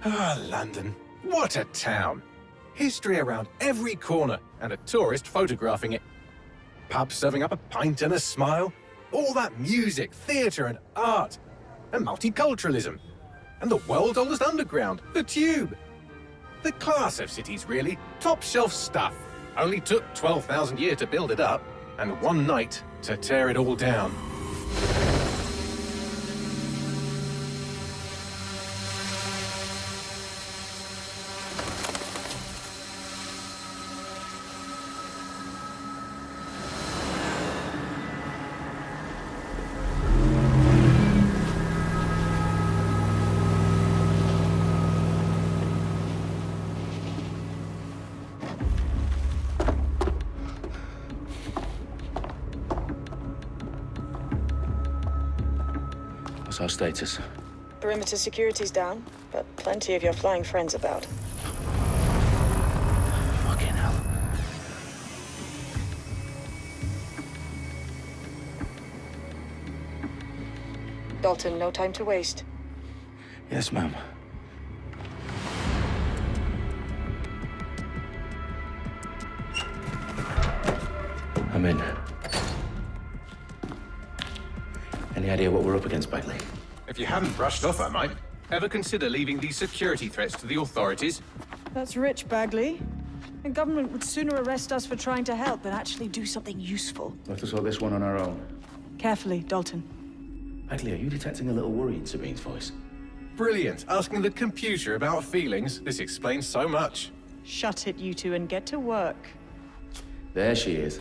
Ah, London. What a town. History around every corner, and a tourist photographing it. Pubs serving up a pint and a smile. All that music, theatre and art. And multiculturalism. And the world's oldest underground, the Tube. The class of cities, really. Top shelf stuff. Only took 12,000 years to build it up, and one night to tear it all down. What's our status? Perimeter security's down, but plenty of your flying friends about. Fucking hell. Dalton, no time to waste. Yes, ma'am. I'm in. Any idea what we're up against, Bagley? If you hadn't brushed off, I might. Ever consider leaving these security threats to the authorities? That's rich, Bagley. The government would sooner arrest us for trying to help than actually do something useful. We'll have to sort this one on our own. Carefully, Dalton. Bagley, are you detecting a little worry in Sabine's voice? Brilliant. Asking the computer about feelings. This explains so much. Shut it, you two, and get to work. There she is.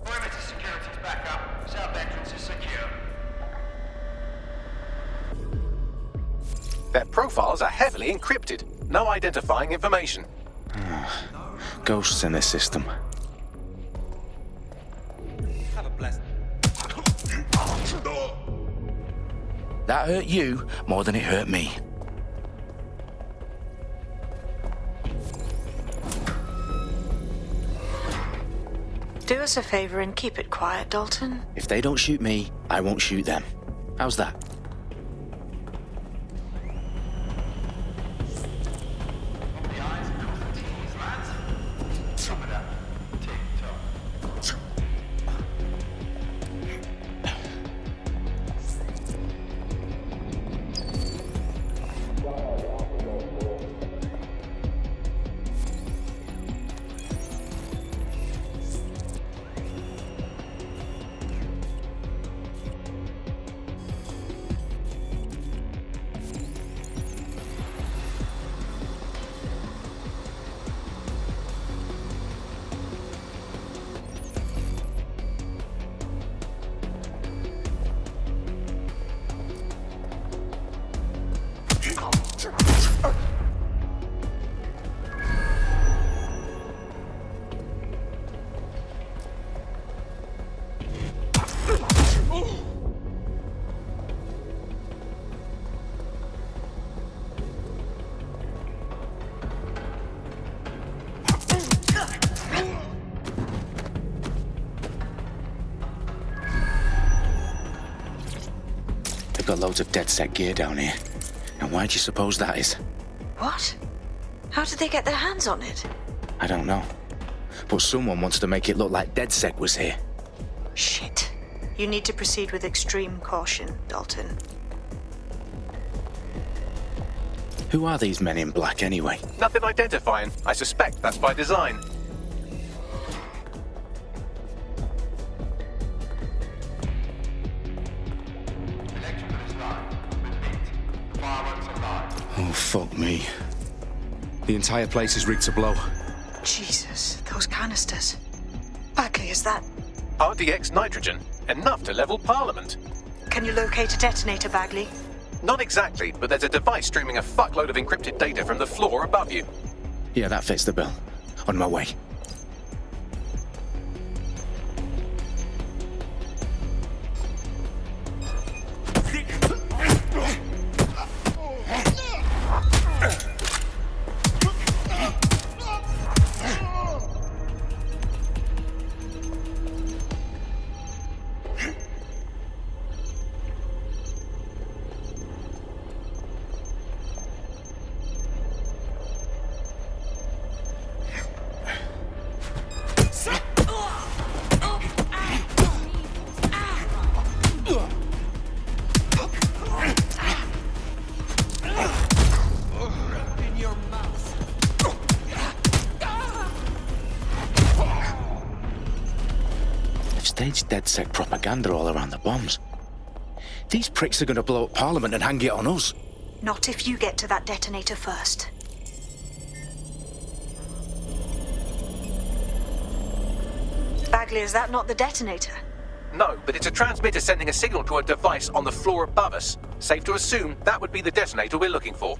Perimeter security's back up. South entrance is secure. Their profiles are heavily encrypted. No identifying information. Ghosts in this system. Have a blessed. That hurt you more than it hurt me. Do us a favor and keep it quiet, Dalton. If they don't shoot me, I won't shoot them. How's that? The eyes across the T's, lads. Top of that. Tick-tock. They've got loads of DedSec gear down here. And why do you suppose that is? What? How did they get their hands on it? I don't know. But someone wants to make it look like DedSec was here. Shit. You need to proceed with extreme caution, Dalton. Who are these men in black anyway? Nothing identifying. I suspect that's by design. Electrical is live. Repeat. Fireworks are live. Oh, fuck me. The entire place is rigged to blow. Jesus, those canisters. Bagley, is that... RDX nitrogen. Enough to level Parliament. Can you locate a detonator, Bagley? Not exactly, but there's a device streaming a fuckload of encrypted data from the floor above you. Yeah, that fits the bill. On my way. DedSec propaganda all around the bombs. These pricks are gonna blow up Parliament and hang it on us. Not if you get to that detonator first. Bagley, is that not the detonator? No, but it's a transmitter sending a signal to a device on the floor above us. Safe to assume that would be the detonator we're looking for.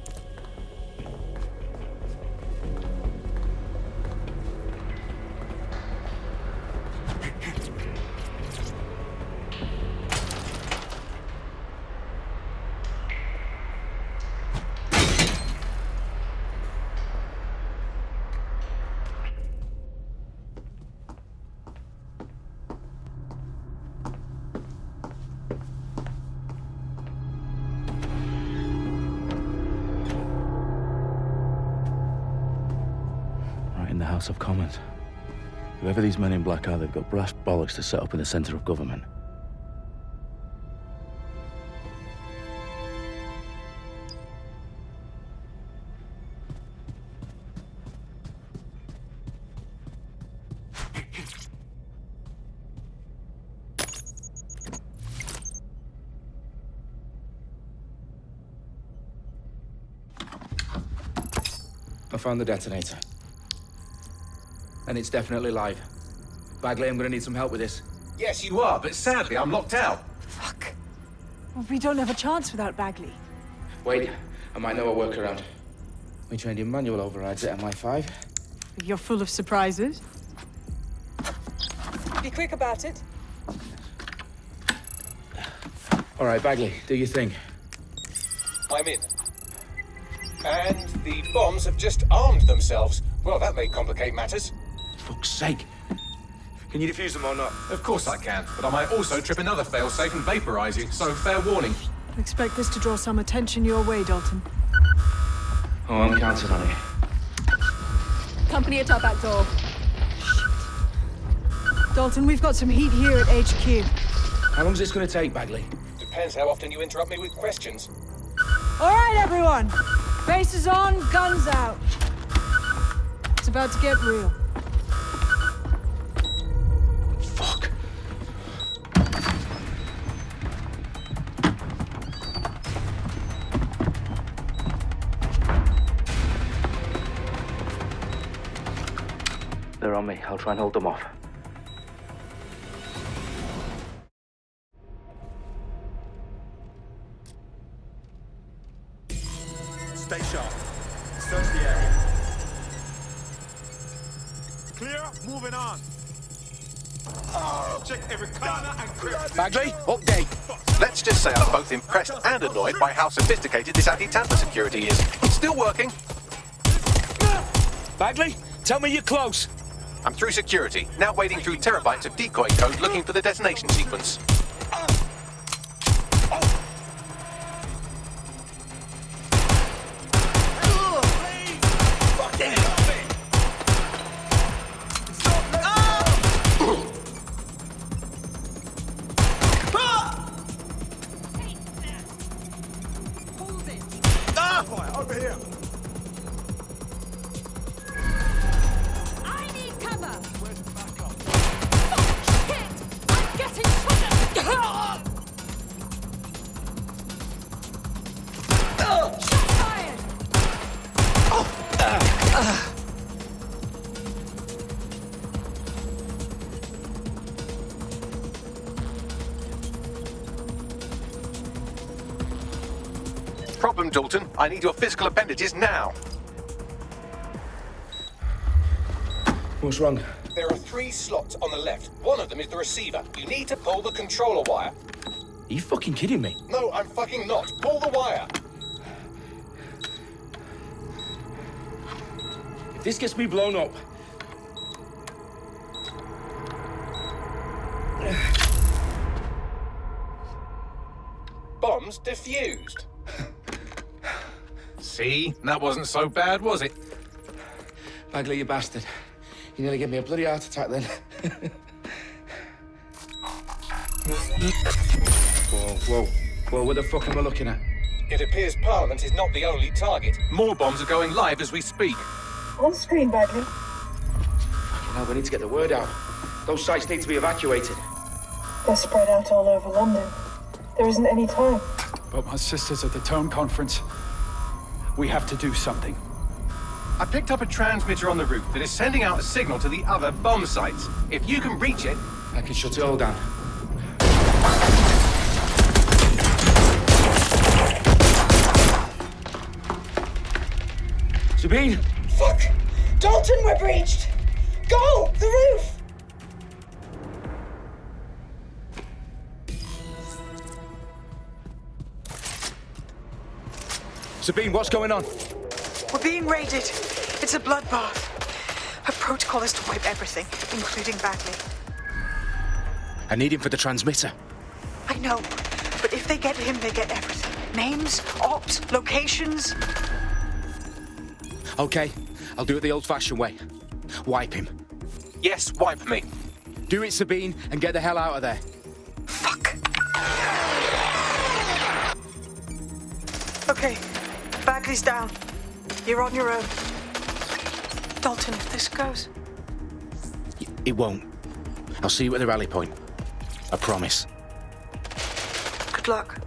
In the House of Commons. Whoever these men in black are, they've got brass bollocks to set up in the centre of government. I found the detonator. And it's definitely live. Bagley, I'm gonna need some help with this. Yes, you are, but sadly I'm locked out. Fuck. Well, we don't have a chance without Bagley. Wait, I might know a workaround. We trained in manual overrides at MI5. You're full of surprises. Be quick about it. All right, Bagley, do your thing. I'm in. And the bombs have just armed themselves. Well, that may complicate matters. Fuck's sake. Can you defuse them or not? Of course I can, but I might also trip another failsafe and vaporize you, so fair warning. Expect this to draw some attention your way, Dalton. Oh, I'm counting on it. Company at our back door. Dalton, we've got some heat here at HQ. How long's this gonna take, Bagley? Depends how often you interrupt me with questions. All right, everyone. Faces on, guns out. It's about to get real. Fuck. They're on me. I'll try and hold them off. Stay sharp. Search the area. Clear, moving on. Check every corner and crevice. Bagley, update. Let's just say I'm both impressed and annoyed by how sophisticated this anti-tamper security is. It's still working. Bagley, tell me you're close. I'm through security, now wading through terabytes of decoy code looking for the detonation sequence. Over here. I need cover! Where's the backup? Oh, shit! I'm getting shot at! Shot fired! Problem, Dalton. I need your physical appendages now. What's wrong? There are 3 slots on the left. One of them is the receiver. You need to pull the controller wire. Are you fucking kidding me? No, I'm fucking not. Pull the wire. If this gets me blown up... Bombs defused. See? That wasn't so bad, was it? Bagley, you bastard. You nearly gave me a bloody heart attack then. Whoa, what the fuck am I looking at? It appears Parliament is not the only target. More bombs are going live as we speak. On screen, Bagley. Now we need to get the word out. Those sites need to be evacuated. They're spread out all over London. There isn't any time. But my sister's at the Tone Conference. We have to do something. I picked up a transmitter on the roof that is sending out a signal to the other bomb sites. If you can reach it... I can shut it all down. Sabine! Fuck! Dalton, we're breached! Go! The roof! Sabine, what's going on? We're being raided. It's a bloodbath. Her protocol is to wipe everything, including Bagley. I need him for the transmitter. I know, but if they get him, they get everything. Names, ops, locations. Okay, I'll do it the old-fashioned way. Wipe him. Yes, wipe me. Do it, Sabine, and get the hell out of there. Fuck. Okay, Bagley's down. You're on your own. Dalton, if this goes... It won't. I'll see you at the rally point. I promise. Good luck.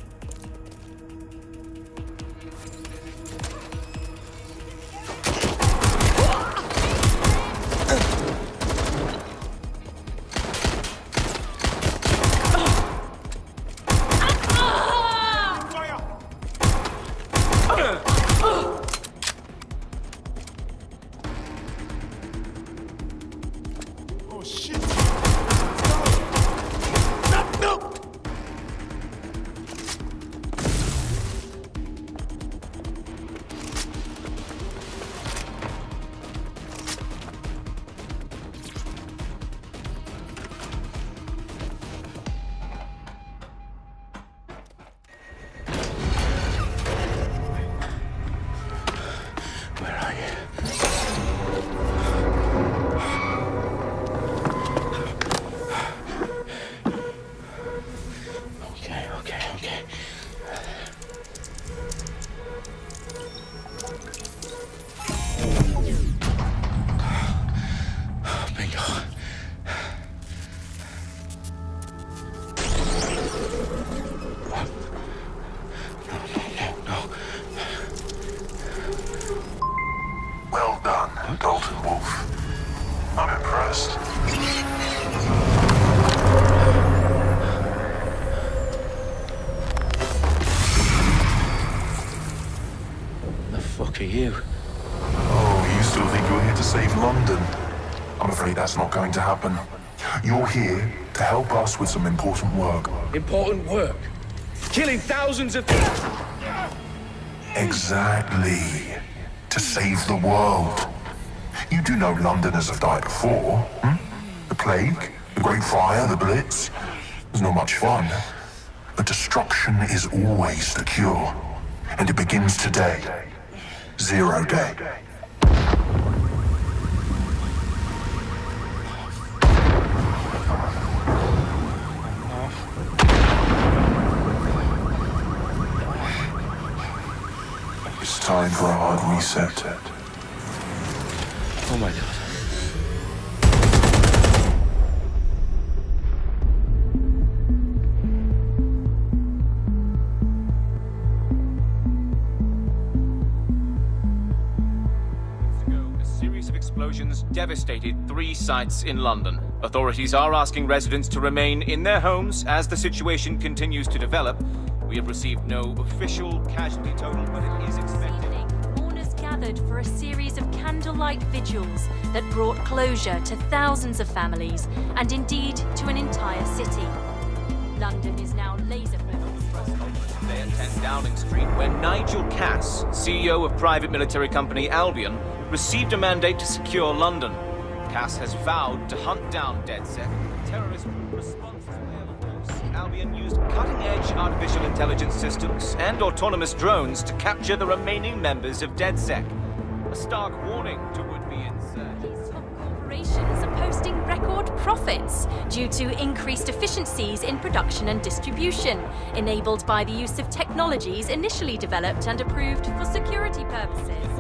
Well done, Dalton Wolf. I'm impressed. The fuck are you? Oh, you still think you're here to save London? I'm afraid that's not going to happen. You're here to help us with some important work. Important work? Killing thousands of people? Exactly. To save the world. You do know Londoners have died before, hmm? The Plague, the Great Fire, the Blitz. It's not much fun. But destruction is always the cure. And it begins today. 0 day. It's time for a hard reset. Oh my god. A series of explosions devastated 3 sites in London. Authorities are asking residents to remain in their homes as the situation continues to develop. We have received no official casualty total, but it is expected. Mourners gathered for a series of candlelight vigils that brought closure to thousands of families and indeed to an entire city. London is now laser focused. Today at 10 Downing Street, where Nigel Cass, CEO of private military company Albion, received a mandate to secure London. Cass has vowed to hunt down DedSec. Terrorist response to air force. Albion used cutting-edge artificial intelligence systems and autonomous drones to capture the remaining members of DedSec. A stark warning to would-be insurgents. Corporations are posting record profits due to increased efficiencies in production and distribution, enabled by the use of technologies initially developed and approved for security purposes.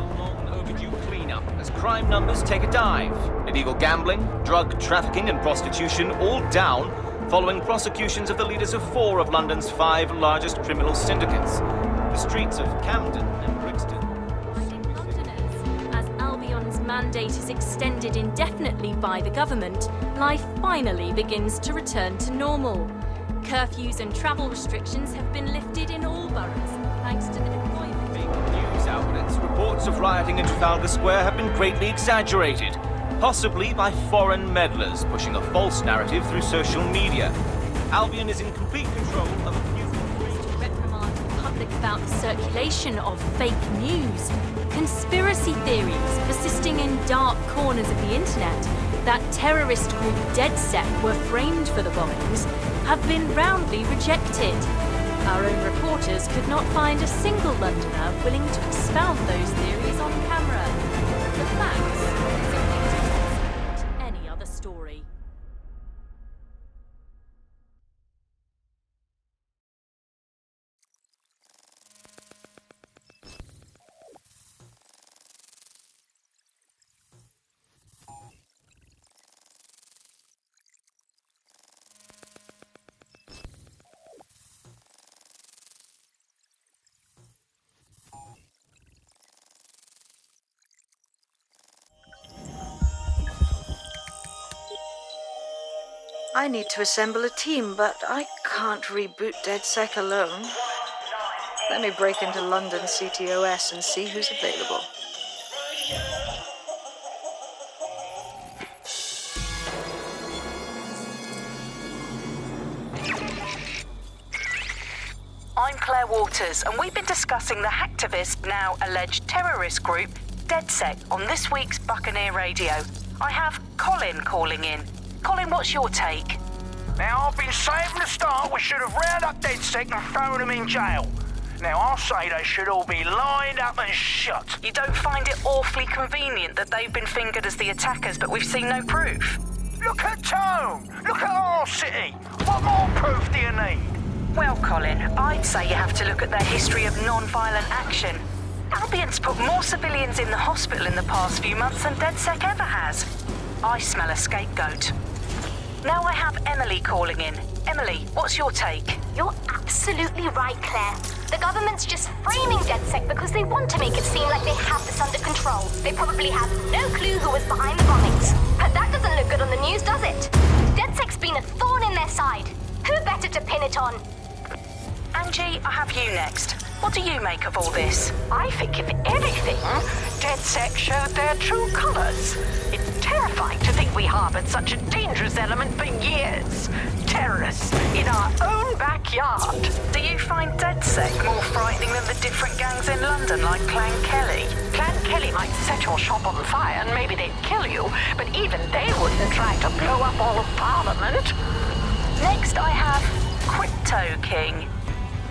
Overdue cleanup as crime numbers take a dive. Illegal gambling, drug trafficking and prostitution all down, following prosecutions of the leaders of 4 of London's 5 largest criminal syndicates. The streets of Camden and Brixton. Reminding Londoners, as Albion's mandate is extended indefinitely by the government, life finally begins to return to normal. Curfews and travel restrictions have been lifted in all boroughs, thanks to the deployment. Fake news outlets' reports of rioting in Trafalgar Square have been greatly exaggerated, possibly by foreign meddlers pushing a false narrative through social media. Albion is in complete control of a few... To reprimand the public about the circulation of fake news, conspiracy theories persisting in dark corners of the internet that terrorist group DedSec were framed for the bombings have been roundly rejected. Our own reporters could not find a single Londoner willing to expound those theories on camera. The facts simply don't support any other story. I need to assemble a team, but I can't reboot DedSec alone. Let me break into London CTOS and see who's available. I'm Claire Waters, and we've been discussing the hacktivist, now alleged terrorist group, DedSec, on this week's Buccaneer Radio. I have Colin calling in. Colin, what's your take? Now, I've been saying from the start we should have rounded up DedSec and thrown them in jail. Now, I'll say they should all be lined up and shot. You don't find it awfully convenient that they've been fingered as the attackers, but we've seen no proof? Look at Tone! Look at our city! What more proof do you need? Well, Colin, I'd say you have to look at their history of non-violent action. Albion's put more civilians in the hospital in the past few months than DedSec ever has. I smell a scapegoat. Now I have Emily calling in. Emily, what's your take? You're absolutely right, Claire. The government's just framing DedSec because they want to make it seem like they have this under control. They probably have no clue who was behind the bombings. But that doesn't look good on the news, does it? DedSec's been a thorn in their side. Who better to pin it on? Angie, I have you next. What do you make of all this? I think, if anything, DedSec showed their true colors. It's terrifying to think we harbored such a dangerous element for years. Terrorists in our own backyard. Do you find DedSec more frightening than the different gangs in London, like Clan Kelly? Clan Kelly might set your shop on fire and maybe they'd kill you, but even they wouldn't try to blow up all of Parliament. Next, I have Crypto King.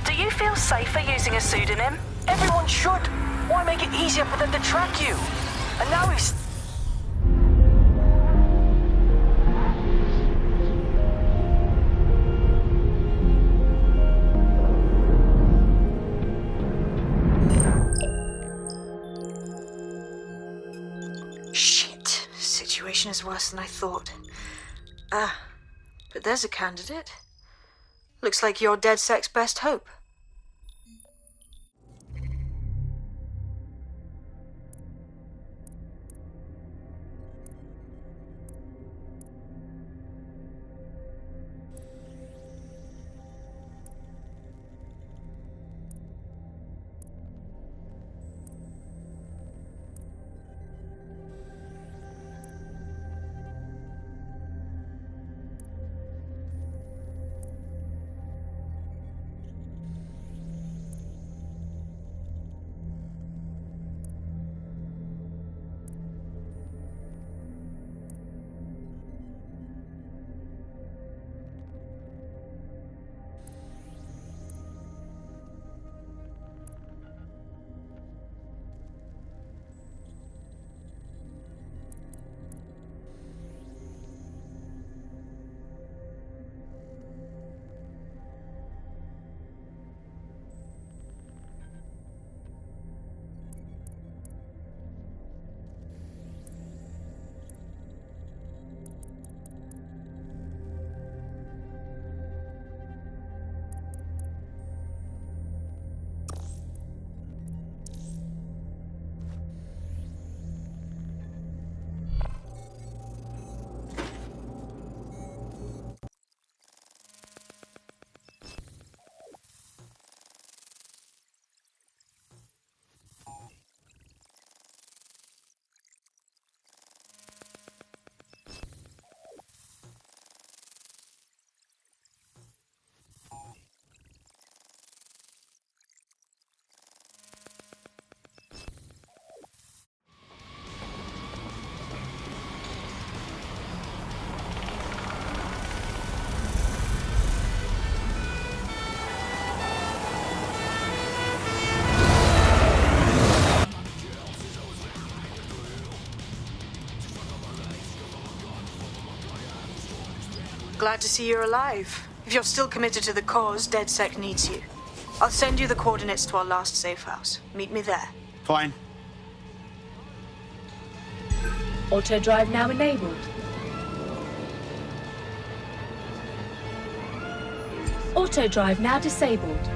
Do you feel safer using a pseudonym? Everyone should. Why make it easier for them to track you? And now he's... Shit. Situation is worse than I thought. But there's a candidate. Looks like you're DedSec's best hope. glad to see you're alive. If you're still committed to the cause, DedSec needs you. I'll send you the coordinates to our last safe house. Meet me there. Fine. Auto drive now enabled. Auto drive now disabled.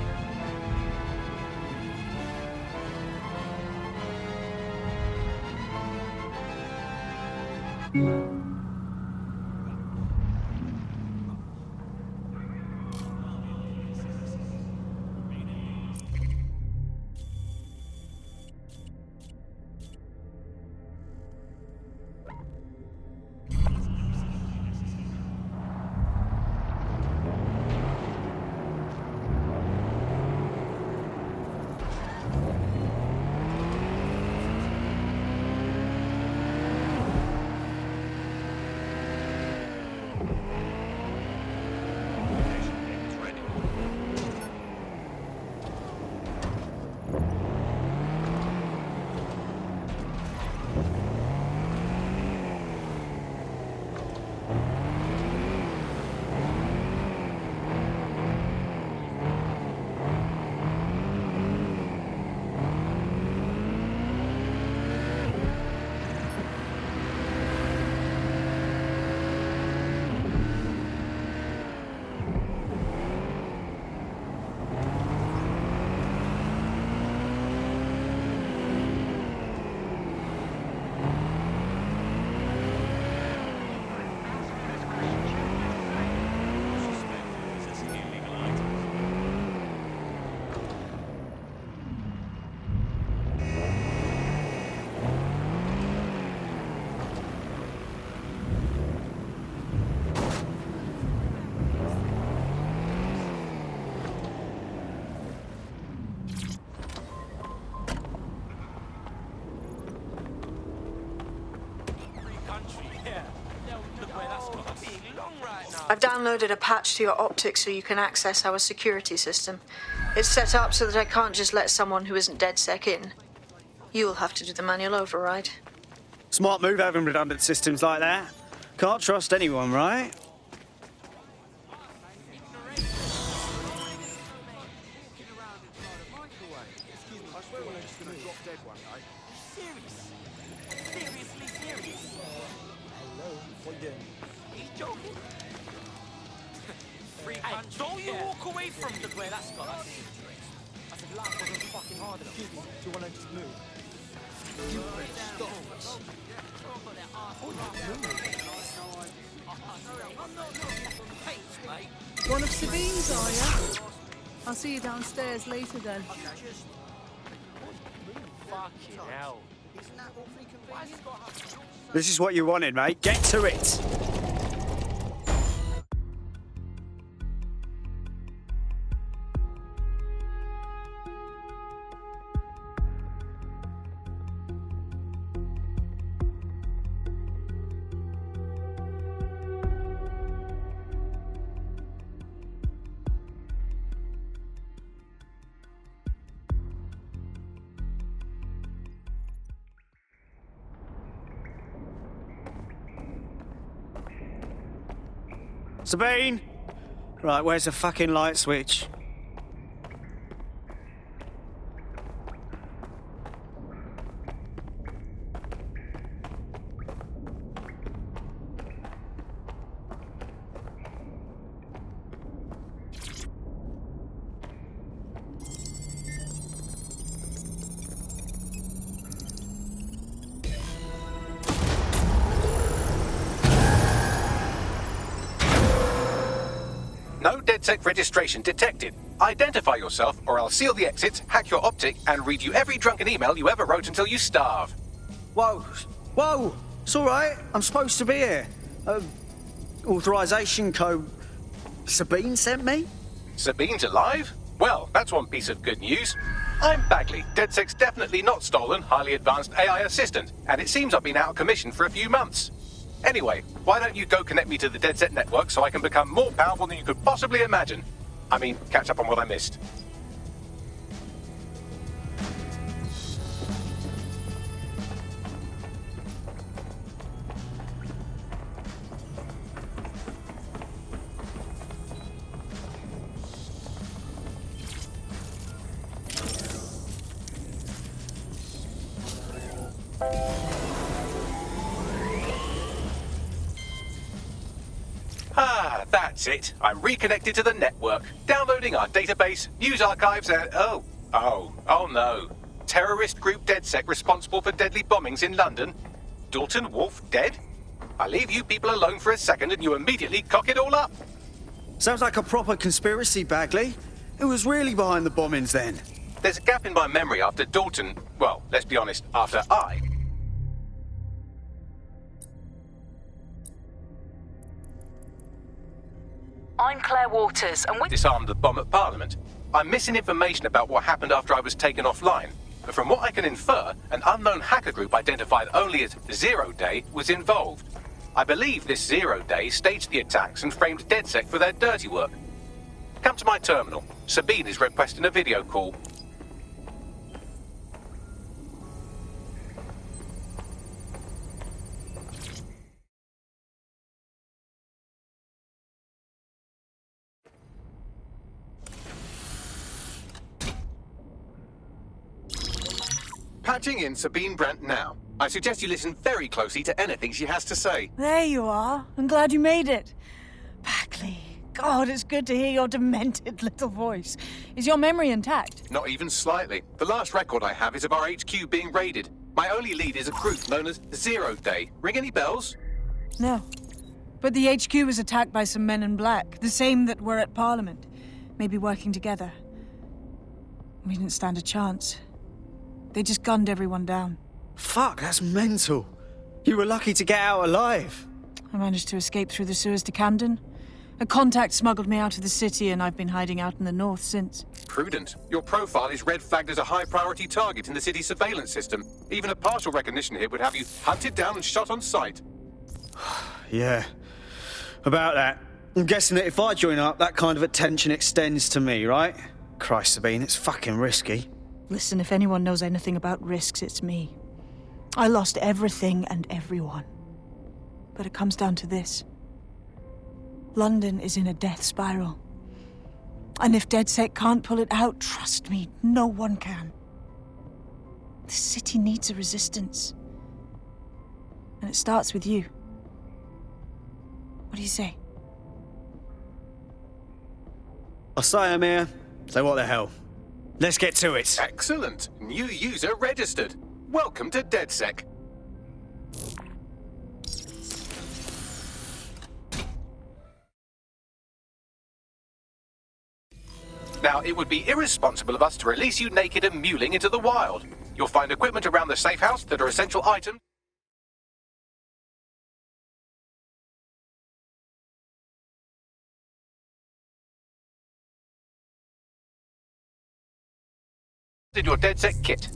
I've downloaded a patch to your optics so you can access our security system. It's set up so that I can't just let someone who isn't DedSec in. You'll have to do the manual override. Smart move having redundant systems like that. Can't trust anyone, right? Hey, don't you walk away from the way that's got us. I said life wasn't fucking hard enough. Excuse me, do you want to just move? You One of Sabine's, are you? I'll see you downstairs later then. Fucking hell. This is what you wanted, mate. Get to it. Sabine! Right, where's the fucking light switch? No DedSec registration detected. Identify yourself, or I'll seal the exits, hack your optic, and read you every drunken email you ever wrote until you starve. Whoa! Whoa! It's all right. I'm supposed to be here. Authorization code Sabine sent me? Sabine's alive? Well, that's one piece of good news. I'm Bagley, DedSec's definitely not stolen, highly advanced AI assistant, and it seems I've been out of commission for a few months. Anyway, why don't you go connect me to the DedSec network so I can become more powerful than you could possibly imagine? I mean, catch up on what I missed. That's it. I'm reconnected to the network, downloading our database, news archives, and oh no. Terrorist group DedSec responsible for deadly bombings in London. Dalton Wolfe dead? I leave you people alone for a second and you immediately cock it all up. Sounds like a proper conspiracy, Bagley. Who was really behind the bombings then? There's a gap in my memory after Dalton, well, let's be honest, after I. I'm Claire Waters, and we disarmed the bomb at Parliament. I'm missing information about what happened after I was taken offline. But from what I can infer, an unknown hacker group identified only as Zero Day was involved. I believe this Zero Day staged the attacks and framed DedSec for their dirty work. Come to my terminal. Sabine is requesting a video call. Patching in Sabine Brandt now. I suggest you listen very closely to anything she has to say. There you are. I'm glad you made it. Bagley, God, it's good to hear your demented little voice. Is your memory intact? Not even slightly. The last record I have is of our HQ being raided. My only lead is a group known as Zero Day. Ring any bells? No. But the HQ was attacked by some men in black, the same that were at Parliament. Maybe working together. We didn't stand a chance. They just gunned everyone down. Fuck, that's mental. You were lucky to get out alive. I managed to escape through the sewers to Camden. A contact smuggled me out of the city, and I've been hiding out in the north since. Prudent. Your profile is red flagged as a high-priority target in the city's surveillance system. Even a partial recognition here would have you hunted down and shot on sight. Yeah, about that. I'm guessing that if I join up, that kind of attention extends to me, right? Christ, Sabine, it's fucking risky. Listen, if anyone knows anything about risks, it's me. I lost everything and everyone. But it comes down to this. London is in a death spiral. And if DedSec can't pull it out, trust me, no one can. The city needs a resistance. And it starts with you. What do you say? I say I'm here, so what the hell? Let's get to it. Excellent. New user registered. Welcome to DedSec. Now, it would be irresponsible of us to release you naked and mewling into the wild. You'll find equipment around the safe house that are essential items. In your DedSec kit.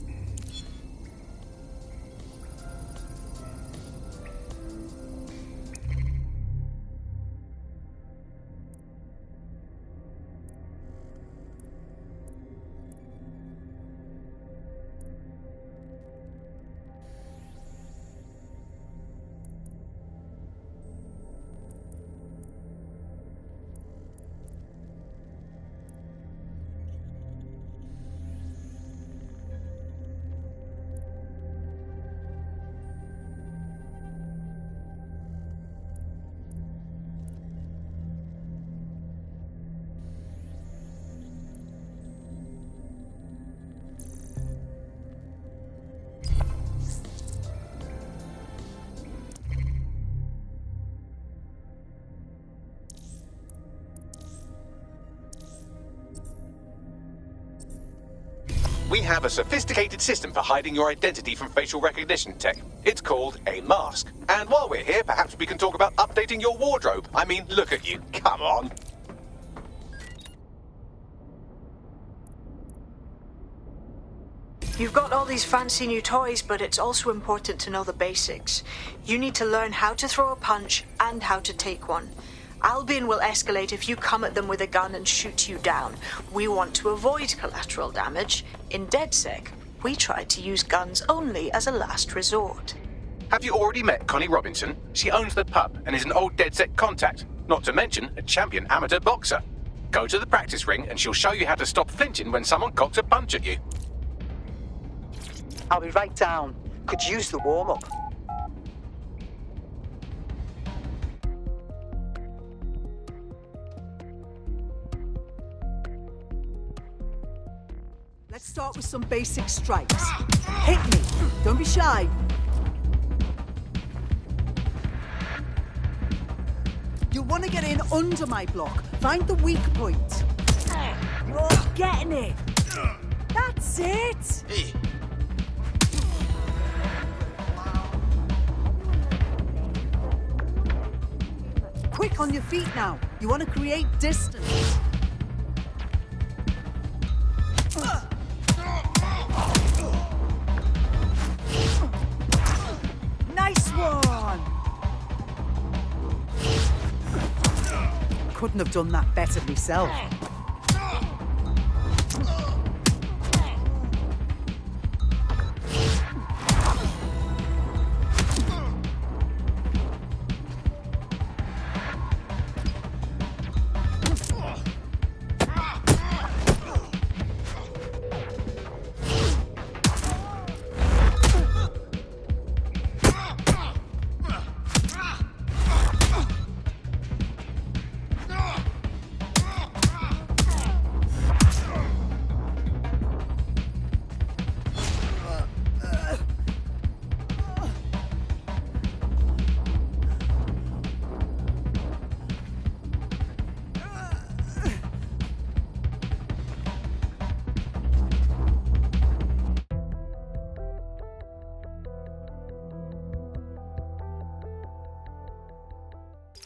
We have a sophisticated system for hiding your identity from facial recognition tech. It's called a mask. And while we're here, perhaps we can talk about updating your wardrobe. I mean, look at you. Come on. You've got all these fancy new toys, but it's also important to know the basics. You need to learn how to throw a punch and how to take one. Albion will escalate if you come at them with a gun and shoot you down. We want to avoid collateral damage. In DedSec, we try to use guns only as a last resort. Have you already met Connie Robinson? She owns the pub and is an old DedSec contact, not to mention a champion amateur boxer. Go to the practice ring and she'll show you how to stop flinching when someone cocks a punch at you. I'll be right down. Could use the warm-up. Let's start with some basic strikes. Hit me. Don't be shy. You'll want to get in under my block. Find the weak point. You're getting it. That's it. Quick on your feet now. You want to create distance. Nice one! Couldn't have done that better myself.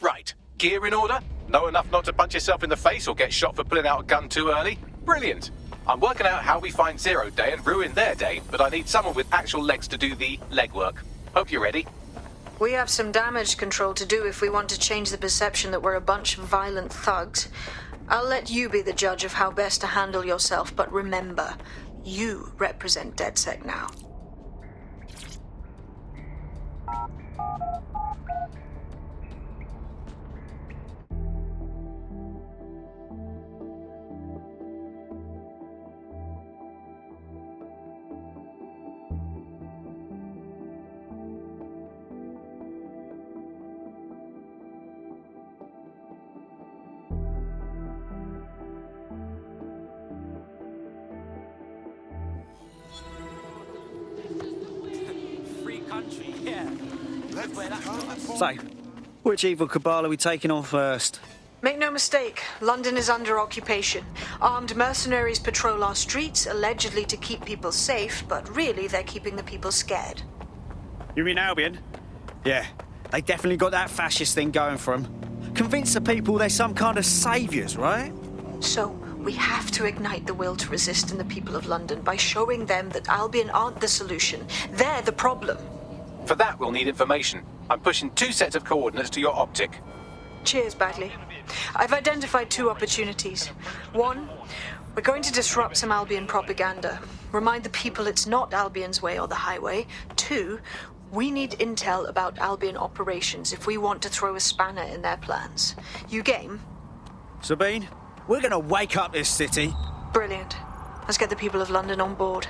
Right. Gear in order? Know enough not to punch yourself in the face or get shot for pulling out a gun too early? Brilliant. I'm working out how we find Zero Day and ruin their day, but I need someone with actual legs to do the legwork. Hope you're ready. We have some damage control to do if we want to change the perception that we're a bunch of violent thugs. I'll let you be the judge of how best to handle yourself, but remember, you represent DedSec now. Country, yeah. So, which evil cabal are we taking on first? Make no mistake, London is under occupation. Armed mercenaries patrol our streets, allegedly to keep people safe, but really they're keeping the people scared. You mean Albion? Yeah, they definitely got that fascist thing going for them. Convince the people they're some kind of saviours, right? So, we have to ignite the will to resist in the people of London by showing them that Albion aren't the solution. They're the problem. For that, we'll need information. I'm pushing 2 sets of coordinates to your optic. Cheers, Bagley. I've identified 2 opportunities. 1, we're going to disrupt some Albion propaganda. Remind the people it's not Albion's way or the highway. 2, we need intel about Albion operations if we want to throw a spanner in their plans. You game? Sabine, we're gonna wake up this city. Brilliant. Let's get the people of London on board.